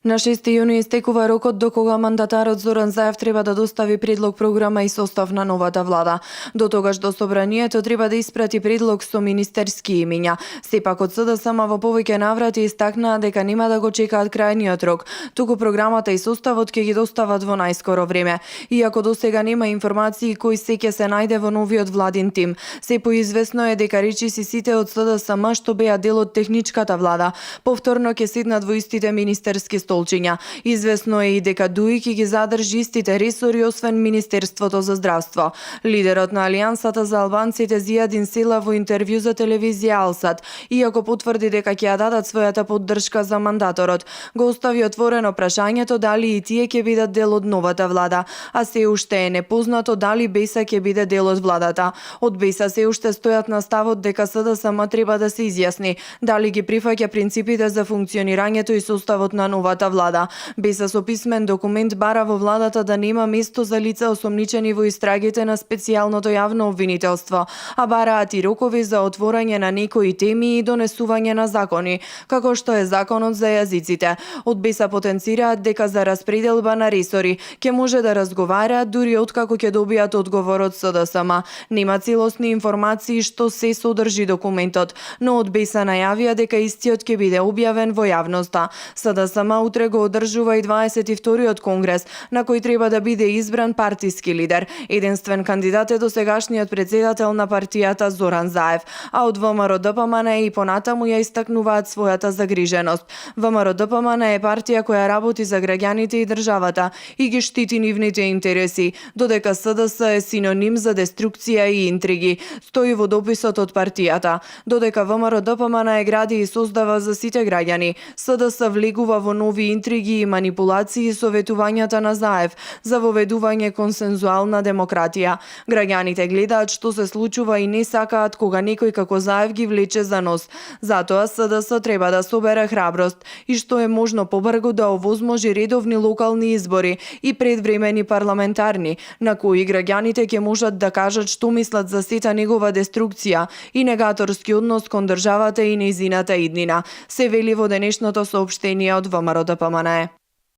На 6 јуни истекува рокот до кога мандатарот Зоран Заев треба да достави предлог програма и состав на новата влада. До тогаш до собранието треба да испрати предлог со министерски имиња. Сепак од СДСМ во повеќе наврати истакнаа дека нема да го чекаат крајниот рок, туку програмата и составот ќе ги достават во најскоро време. Иако досега нема информации кој се ќе се најде во новиот владин тим, се поизвестно е дека речиси сите од СДСМ што беа дел од техничката влада, повторно ќе седнат во истите министерски столчиња. Известно е и дека ДУИ ќе ги задржи истите ресори освен Министерството за здравство. Лидерот на Алијансата за албанците Зијадин Села во интервју за телевизија Алсат, иако потврди дека ќе ја дадат својата поддршка за мандаторот, го остави отворено прашањето дали и тие ќе бидат дел од новата влада, а се уште е непознато дали БЕСА ќе биде дел од владата. Од БЕСА се уште стојат на ставот дека СДСМ треба да се изјасни дали ги прифаќа принципите за функционирањето и составот на новата влада. БЕСА со писмен документ бара во владата да нема место за лица осомничени во истрагите на специјалното јавно обвинителство, а бараат и рокови за отворање на некои теми и донесување на закони, како што е законот за јазиците. Од БЕСА потенцираат дека за распределба на ресори ќе може да разговараат дури откако ќе добијат одговор од СДСМ. Нема целосни информации што се содржи документот, но од БЕСА најавија дека истиот ќе биде објавен во јавноста. СДСМ утре го одржува и 22-иот конгрес, на кој треба да биде избран партиски лидер. Единствен кандидат е досегашниот претседател на партијата Зоран Заев, а од ВМРО-ДПМН и понатаму ја истакнуваат својата загриженост. ВМРО-ДПМН е партија која работи за граѓаните и државата и ги штити нивните интереси, додека СДС е синоним за деструкција и интриги, стои во дописот од партијата. Додека ВМРО-ДПМН е гради и создава за сите граѓани, СДС влегува во нови интриги и манипулации со ветувањата на Заев за воведување консензуална демократија. Граѓаните гледаат што се случува и не сакаат кога некој како Заев ги влече за нос. Затоа СДС треба да собере храброст и што е можно побрзо да овозможи редовни локални избори и предвремени парламентарни, на кои граѓаните ќе можат да кажат што мислат за сета негова деструкција и негаторски однос кон државата и нејзината иднина. Се вели во денешното соопштение од ВМРО-ДПМН.